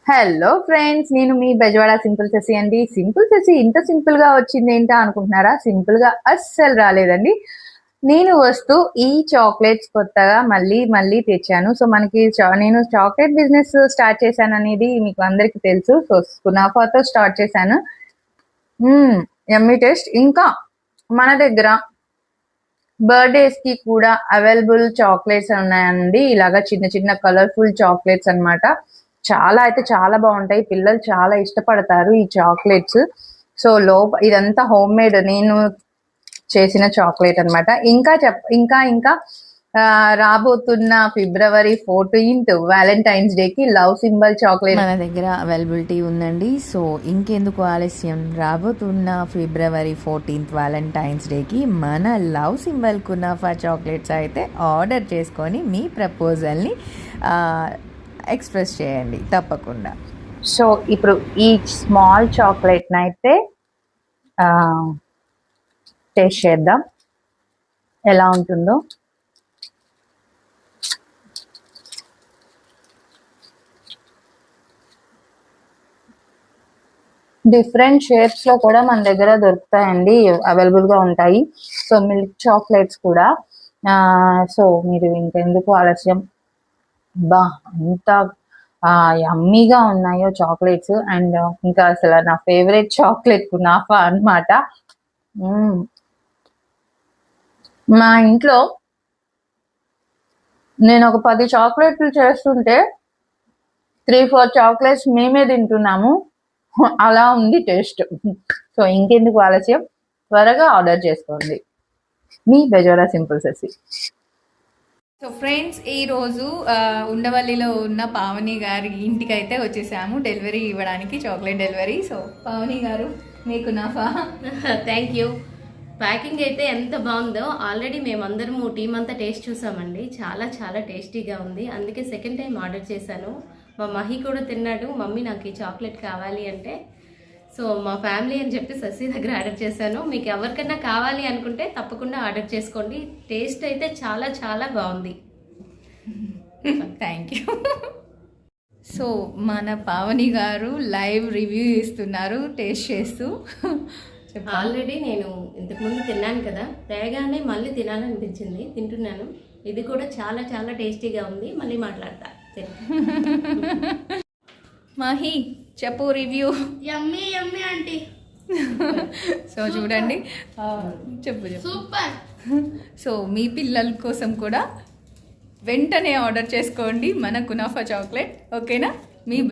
Hello friends, నేను మీ Bezawada simple Shashi అండి. Simple Shashi ఇంత సింపుల్ గా వచ్చింది ఏంటా అనుకుంటున్నారా? సింపుల్ గా అస్సలు రాలేదండి. నేను వస్తూ ఈ చాక్లెట్స్ కొత్తగా మళ్ళీ మళ్ళీ తెచ్చాను. సో మనకి నేను చాక్లెట్ బిజినెస్ స్టార్ట్ చేశాను అనేది మీకు అందరికి తెలుసు. సో కునాఫాతో స్టార్ట్ చేశాను. యమ్మీ టేస్ట్. ఇంకా మన దగ్గర బర్త్డేస్ కి కూడా అవైలబుల్ చాక్లెట్స్ ఉన్నాయండి. ఇలాగా చిన్న చిన్న కలర్ఫుల్ చాక్లెట్స్ అన్నమాట. చాలా అయితే చాలా బాగుంటాయి. పిల్లలు చాలా ఇష్టపడతారు ఈ చాక్లెట్స్. సో ఇదంతా హోమ్ మేడ్ నేను చేసిన చాక్లెట్ అన్నమాట. ఇంకా రాబోతున్న February 14th వ్యాలంటైన్స్ డే కి లవ్ సింబల్ చాక్లెట్ మన దగ్గర అవైలబిలిటీ ఉందండి. సో ఇంకెందుకు ఆలస్యం, రాబోతున్న February 14th వ్యాలంటైన్స్ డేకి మన లవ్ సింబల్ కునాఫా చాక్లెట్స్ అయితే ఆర్డర్ చేసుకొని మీ ప్రపోజల్ని ఎక్స్ప్రెస్ చేయండి తప్పకుండా. సో ఇప్పుడు ఈ స్మాల్ చాక్లెట్ని అయితే టేస్ట్ చేద్దాం ఎలా ఉంటుందో. డిఫరెంట్ షేప్స్ లో కూడా మన దగ్గర దొరుకుతాయండి, అవైలబుల్ గా ఉంటాయి. సో మిల్క్ చాక్లెట్స్ కూడా. సో మీరు ఇంకెందుకు ఆలస్యం, బా ఎంత యమ్మీగా ఉన్నాయో చాక్లెట్స్. అండ్ ఇంకా అసలు నా ఫేవరెట్ చాక్లెట్ కునాఫా అన్నమాట. మా ఇంట్లో నేను ఒక 10 చాక్లెట్లు చేస్తుంటే 3-4 చాక్లెట్స్ మేమే తింటున్నాము. అలా ఉంది టేస్ట్. సో ఇంకెందుకు ఆలస్యం, త్వరగా ఆర్డర్ చేసుకోండి. మీ Bezawada simple Sashi. So friends, ఈరోజు ఉండవల్లిలో ఉన్న పావని గారి ఇంటికి అయితే వచ్చేసాము డెలివరీ ఇవ్వడానికి, చాక్లెట్ డెలివరీ. సో పావని గారు, మీకు నాఫా. Thank you. ప్యాకింగ్ అయితే ఎంత బాగుందో. ఆల్రెడీ మేమందరము టీం అంతా టేస్ట్ చూసామండి. చాలా చాలా టేస్టీగా ఉంది. అందుకే సెకండ్ టైం ఆర్డర్ చేశాను. మా మహి కూడా తిన్నాడు. మమ్మీ నాకు ఈ చాక్లెట్ కావాలి అంటే, సో మా ఫ్యామిలీ అని చెప్పి శశి దగ్గర ఆర్డర్ చేశాను. మీకు ఎవరికైనా కావాలి అనుకుంటే తప్పకుండా ఆర్డర్ చేసుకోండి. టేస్ట్ అయితే చాలా చాలా బాగుంది. Thank you. సో మన పావని గారు లైవ్ రివ్యూ ఇస్తున్నారు టేస్ట్ చేస్తూ. ఆల్రెడీ నేను ఇంతకుముందు తిన్నాను కదా, తేగానే మళ్ళీ తినాలనిపించింది, తింటున్నాను. ఇది కూడా చాలా చాలా టేస్టీగా ఉంది. మళ్ళీ మాట్లాడతా. మహి చెప్పు రివ్యూ. యమ్మీ యమ్మీ ఆంటీ. సో చూడండి, చెప్పు సూపర్. సో మీ పిల్లల కోసం కూడా వెంటనే ఆర్డర్ చేసుకోండి మన కునాఫా చాక్లెట్, ఓకేనా? మీ